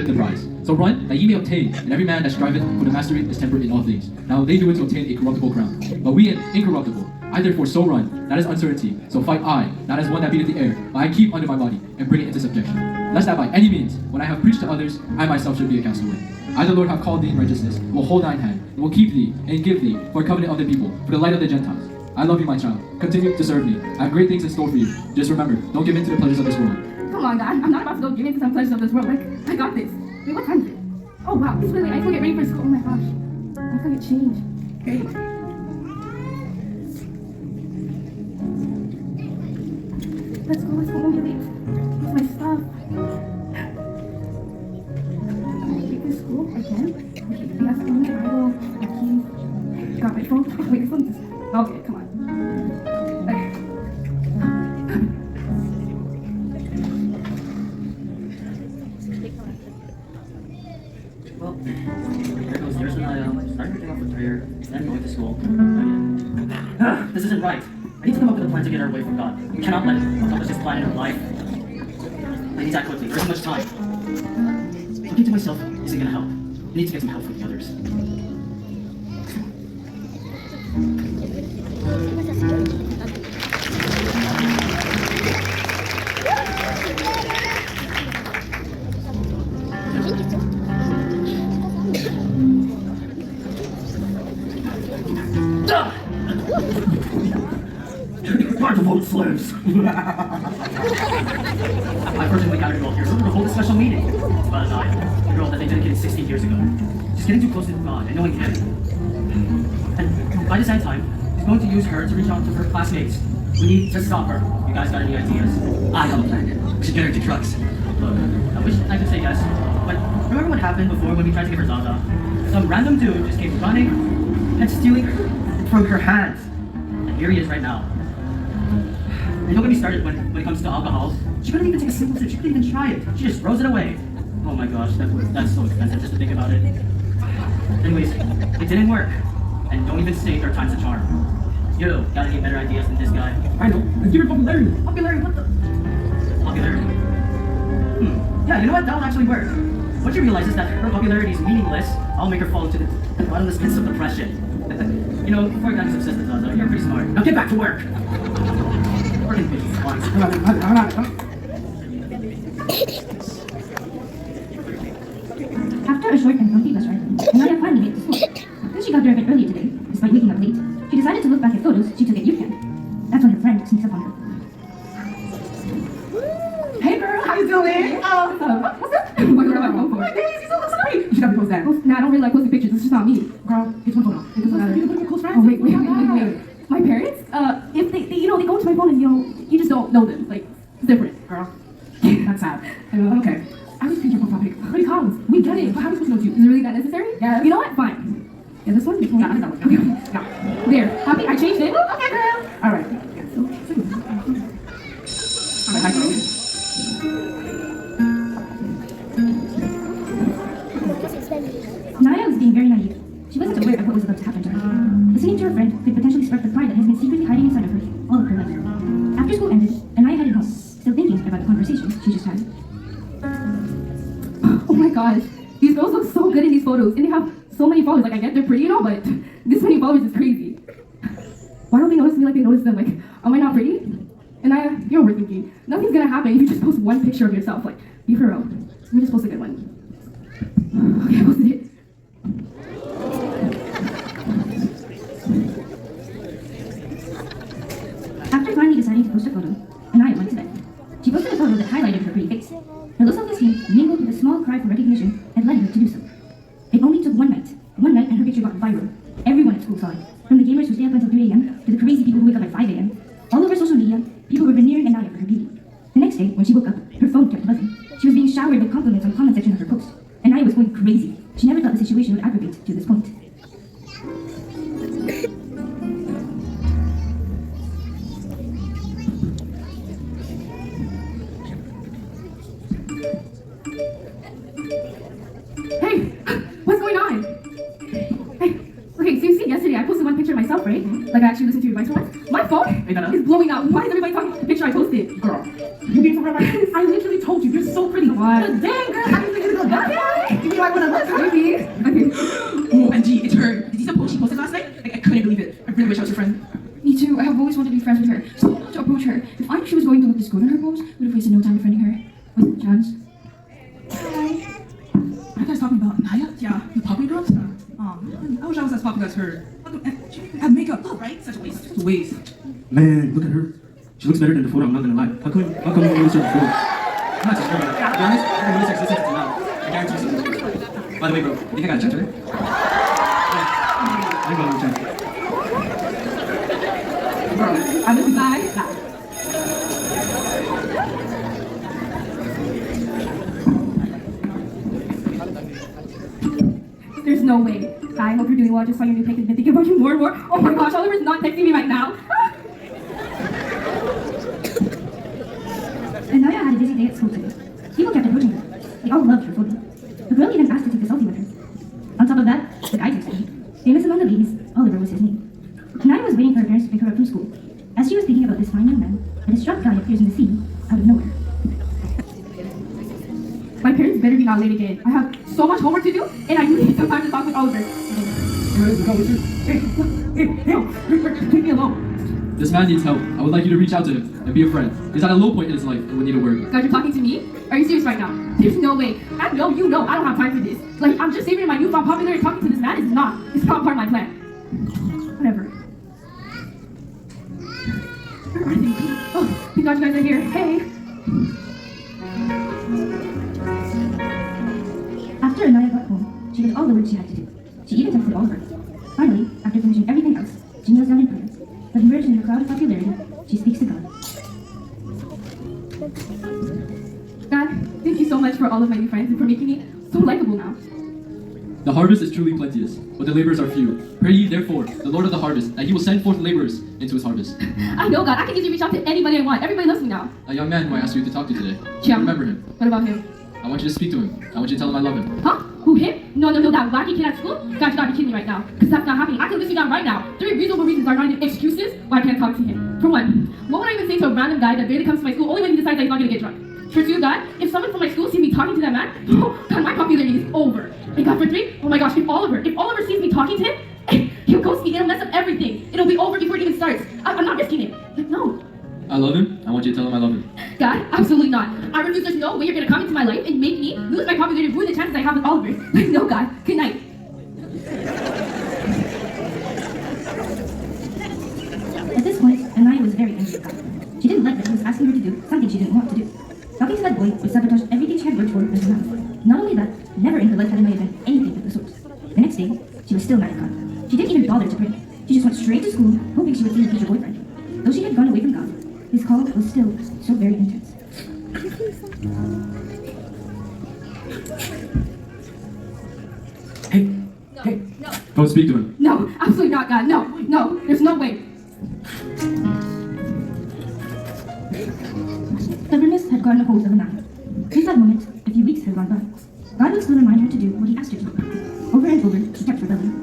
the prize. So run, that ye may obtain, and every man that striveth for the mastery is temperate in all things. Now they do it to obtain a corruptible crown, but we an incorruptible. I therefore so run, not as uncertainty, so fight I, not as one that beateth the air, but I keep under my body, and bring it into subjection. Lest that by any means, when I have preached to others, I myself should be a castaway. I the Lord have called thee in righteousness, will hold thine hand, and will keep thee, and give thee, for a covenant of the people, for the light of the Gentiles. I love you, my child. Continue to serve me. I have great things in store for you. Just remember, don't give in to the pleasures of this world. Come on, God. I'm not about to go give in to some pleasures of this world. Like, I got this. Wait, what time is it? Oh, wow. It's really late. I need to get ready for school. Oh, my gosh. I'm gonna get changed. Great. Let's go. Don't be late. Where's my stuff? Take this school again. Yes, I'm gonna Bible. My keys. Got my phone. Oh, wait, this one is... Okay, come on. Okay. Well, there goes years when I started picking up with prayer, then going to school. This isn't right. I need to come up with a plan to get her away from God. We cannot let him accomplish his plan in her life. I need to act quickly. There isn't much time. Talking to myself isn't gonna help. I need to get some help from the others. Hard to vote slaves. I personally gathered you all here so we're gonna hold a special meeting. It's about a girl that they dedicated 16 years ago. She's getting too close to God and knowing him. And by this end time, he's going to use her to reach out to her classmates. We need to stop her. You guys got any ideas? I have a plan. We should get her to drugs. Look, I wish I could say yes, but remember what happened before when we tried to give her Zaza? Some random dude just came running and stealing her from her hands. And here he is right now. And don't get me started when it comes to alcohol. She couldn't even take a single sip. She couldn't even try it. She just throws it away. Oh my gosh, that's so expensive just to think about it. Anyways, it didn't work. And don't even say third time's a charm. Yo, got any better ideas than this guy? I know. Let's give her popularity. Popularity? What the? Popularity? Yeah, you know what? That will actually work. What you realize is that her popularity is meaningless. I'll make her fall into the bottomless pits of depression. You know, before you got obsessed with Zaza, you're pretty smart. Now get back to work! Working bitches once. After a short and comfy bus ride, Anaya finally made it to school. Since she got there a bit earlier today, despite waking up late, she decided to look back at photos she took at youth camp. That's when her friend sneaks up on her. Hey girl, how you doing? What's up? What's up? What am I going for? My days, you so look sorry. You should have me post that. Nah, I don't really like posting pictures. It's just not me. Girl, get one photo. Get this one out of it. Close friends. Oh, wait. My parents? If they go to my phone and, you just don't know them. Like, it's different. Girl, that's sad. Okay. I was thinking profile pic. Pretty columns. We get it. But how are we supposed to know you? Is it really that necessary? Yeah. You know what? Fine. Yeah, this one? Yeah, that one. Okay. Yeah. There. Happy? I changed it. Okay, girl. All right. Hi, girl. Naya was being very naive. She wasn't aware of what was about to happen to her. Listening to her friend could potentially spark the pride that has been secretly hiding inside of her all of her life. After school ended, Anaya headed home, still thinking about the conversation she just had. Oh my gosh. These girls look so good in these photos. And they have so many followers. Like, I get they're pretty, but this many followers is crazy. Why don't they notice me like they notice them? Like, am I not pretty? And you're overthinking. Nothing's gonna happen if you just post one picture of yourself. Like, be for real. Let me just post a good one. Okay, I posted it. After finally deciding to post a photo, Anaya went to bed. She posted a photo that highlighted her pretty face. Her low self-esteem, mingled with a small cry for recognition, had led her to do so. It only took one night, and her picture got viral. Everyone at school saw it, from the gamers who stay up until 3 a.m. to the crazy people who wake up at 5 a.m. All over social media, people were veneering Anaya for her beauty. The next day, when she woke up, her phone kept buzzing. She was being showered with compliments on the comment section of her post. Anaya was going crazy. She never thought the situation would aggravate to this point. Hey, what's going on? Hey, okay, so you see yesterday I posted one picture of myself, right? Like I actually listened to your advice once. My phone is blowing up. Why is everybody talking about the picture I posted? Girl, you being for real? I literally told you, you're so pretty. What? But dang, girl, how do you think it's gonna God, you might want to look, maybe. Okay. OMG, it's her. Did you see the post she posted last night? Like, I couldn't believe it. I really wish I was her friend. Me too. I have always wanted to be friends with her, so I wanted to approach her. If I knew she was going to look this good in her post, would have wasted no time befriending her. With chance. Are you guys talking about Naya? Yeah, the popular girl? I wish I was as popular as her. She didn't have makeup, right? Such a waste. Such a waste. Man, look at her. She looks better than the photo, I'm not gonna lie. How come you noticed her before? I'm not too sure, but to be honest, I haven't noticed her existence until now. I guarantee you something. By the way, bro, you think I got a check today? I ain't gonna check. I'm just bye. There's no way. I hope you're doing well. I just saw your new pic and been thinking about you more and more. Oh my gosh, Oliver's not texting me right now. And Naya had a busy day at school today. People kept approaching her. They all loved her photo. The girl even asked to take a selfie with her. On top of that, the guy texted her. Famous among the ladies, Oliver was his name. Naya was waiting for her parents to pick her up from school. As she was thinking about this fine young man, a distraught guy appears in the scene out of nowhere. My parents better be not late again. I have so much homework to do, and I need some time to talk with Oliver. Hey, leave me alone. This man needs help. I would like you to reach out to him and be a friend. He's at a low point in his life and would need a word. God, you're talking to me? Are you serious right now? There's no way. I know, you know, I don't have time for this. Like, I'm just saving my newfound popularity. Talking to this man is not. It's not part of my plan. Whatever. Where are they? Oh, thank God you guys are here. Hey. After Anaya got home, she did all the work she had to do. She even texted Oliver. Finally, after finishing everything else, she kneels down in prayer. But emerged in her cloud of popularity, she speaks to God. God, thank you so much for all of my new friends and for making me so likable now. The harvest is truly plenteous, but the laborers are few. Pray ye therefore, the Lord of the harvest, that he will send forth laborers into his harvest. I know, God. I can easily reach out to anybody I want. Everybody loves me now. A young man who I asked you to talk to today. Yeah. Remember him. What about him? I want you to speak to him. I want you to tell him I love him. Huh? Who, him? No, that wacky kid at school? God, you gotta be kidding me right now. Because that's not happening. I can list you down right now. 3 reasonable reasons are not even excuses why I can't talk to him. For one, what would I even say to a random guy that barely comes to my school only when he decides that he's not gonna get drunk? For 2, God, if someone from my school sees me talking to that man, oh, God, my popularity is over. And God, for 3, oh my gosh, if Oliver sees me talking to him, he'll ghost me. It'll mess up everything. It'll be over before it even starts. I'm not risking it. Like, no. I love him. I want you to tell him I love him. God, absolutely not. I refuse. There's no way you're gonna come into my life and make me lose my popularity, ruin the chances I have with Oliver. Like, no, God. Good night. At this point, Anaya was very angry at God. She didn't like that he was asking her to do something she didn't want to do. Talking to that boy would sabotage everything she had worked for in her life. Not only that, never in her life had Anaya done anything of the sort. The next day, she was still mad at God. She didn't even bother to pray. She just went straight to school, hoping she would see her future boyfriend. Though she had gone away from God, his call was still so very intense. Hey, don't speak to him. No, absolutely not, God. No, there's no way. Stubbornness had gotten a hold of Anaya. Since that moment, a few weeks had gone by. God would still remind her to do what he asked her to. Over and over, she kept rebelling.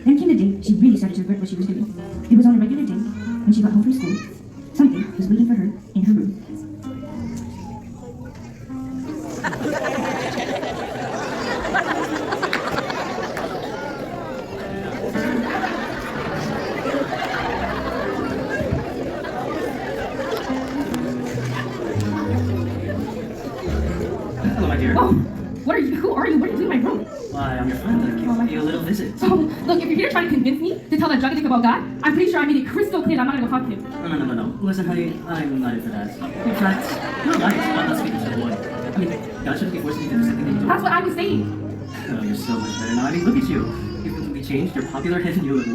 Then came the day she really started to regret what she was doing. It was on a regular day, when she got home from school. Something was waiting for her in her room. Hello, my dear. Oh, what are you? Who are you? What are you doing in my room? Why, I'm your friend. I came to pay you a little visit. Oh, look, if you're here trying to convince me to tell that drug addict about God, I'm pretty sure I made it crystal clear I'm not gonna go talk to him. No. Listen, honey, I'm not in for that. In fact, you're right. I'm not speaking to the boy. I mean, God shouldn't be forcing you to do something that you don't. That's what I was saying. Oh, you're so much better now. I mean, look at you. You've completely changed. You're popular and you look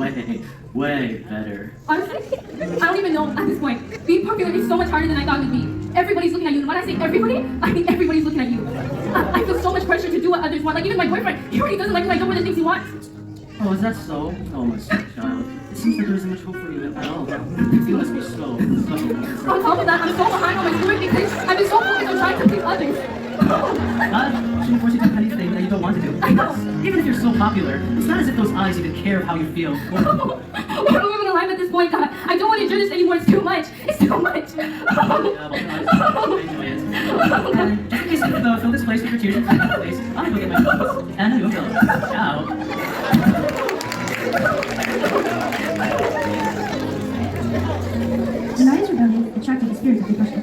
way better. Honestly, I don't even know at this point. Being popular is so much harder than I thought it would be. Everybody's looking at you. And when I say everybody, I mean everybody's looking at you. I feel so much pressure to do what others want. Like even my boyfriend, he already doesn't like when I do what the things he wants. Oh, is that so? Oh, my sweet child. It seems like there isn't much hope for you at all. You must be so On top of that, I'm so behind on my schoolwork because I've been so focused on trying to please others. God shouldn't force you to do anything that you don't want to do. I know. Even if you're so popular, it's not as if those eyes even care of how you feel. What are we even alive at this point, God? I don't want to endure this anymore. It's too much. It's too much. Yeah, well, I enjoy it. And just in case So fill this place with your tears and fill this place. I will get my thoughts. And you will fill it. Ciao. Anaya's rebellion attracted the spirit of depression.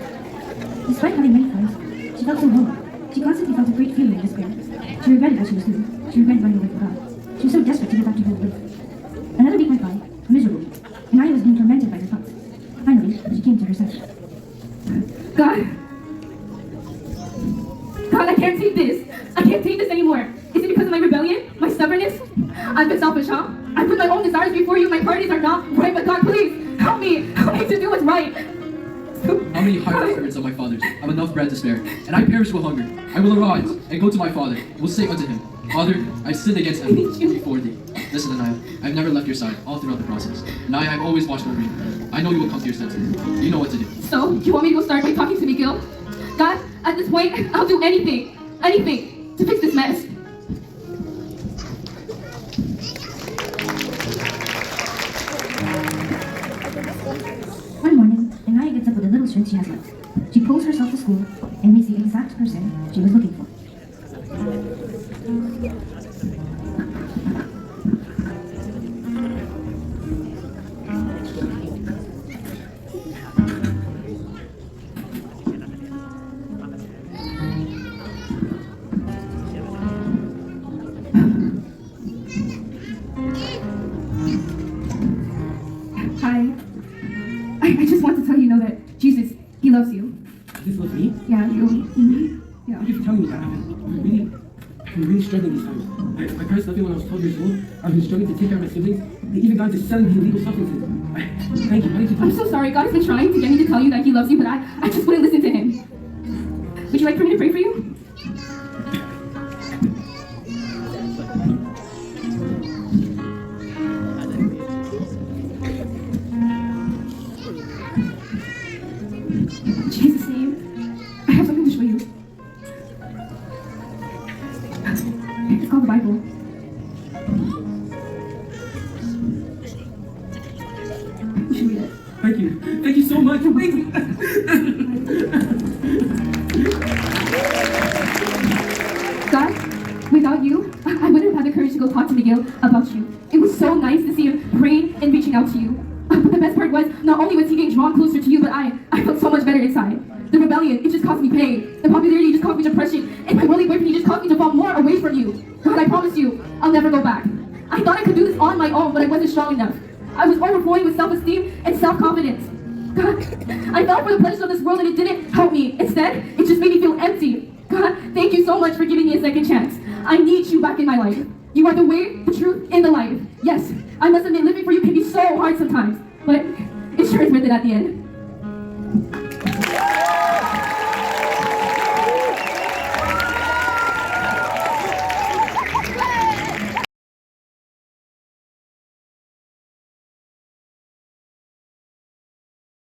Despite having many friends, she felt so lonely. She constantly felt a great feeling of despair. She regretted what she was doing. She regretted running away from God. She was so desperate to go back to whole life. Another week went by, a miserable week. Anaya was being tormented by her thoughts. Finally, she came to her senses. God. God, I can't take this. I can't take this anymore. Is it because of my rebellion? My stubbornness? I've been selfish, huh? I put my own desires before you. My priorities are not right, but God, please, help me. Help me to do what's right. How many hard servants of my father's have enough bread to spare, and I perish with hunger? I will arise and go to my father, and will say unto him, Father, I sinned against heaven before thee. Listen, Anaya, I have never left your side all throughout the process. Anaya, I've always watched over you. I know you will come to your senses. You know what to do. So, you want me to go start by talking to Miguel? God, at this point, I'll do anything, to fix this mess. One morning, Anaya gets up with the little strength she has left. She pulls herself to school and meets the exact person she was looking for. Hi. I just want to tell you that Jesus, he loves you. This was me? Yeah, you. Yeah. Thank you for telling me that. I've been really struggling these times. My parents left me when I was 12 years old. I've been struggling to take care of my siblings. They even got into selling illegal substances. Thank you. Why did you I'm so sorry. God has been trying to get me to tell you that he loves you, but I just wouldn't listen to him. Would you like for me to pray for you? In Jesus' name, I have something to show you. It's called the Bible. You should read it. Thank you. Thank you so much. Thank you. God, without you, I wouldn't have had the courage to go talk to Miguel about you. It was so nice to see him praying and reaching out to you. But the best part was, not only was he getting drawn closer to you, but I felt so much better inside. The rebellion, it just caused me pain. The popularity just caused me depression. And my worldly boyfriend, he just caused me to fall more away from you. God, I promise you, I'll never go back. I thought I could do this on my own, but I wasn't strong enough. I was overflowing with self-esteem and self-confidence. God, I fell for the pleasures of this world and it didn't help me. Instead, it just made me feel empty. God, thank you so much for giving me a second chance. I need you back in my life. You are the way, the truth, and the life. Yes, I must admit living for you can be so hard sometimes, but it sure is worth it at the end.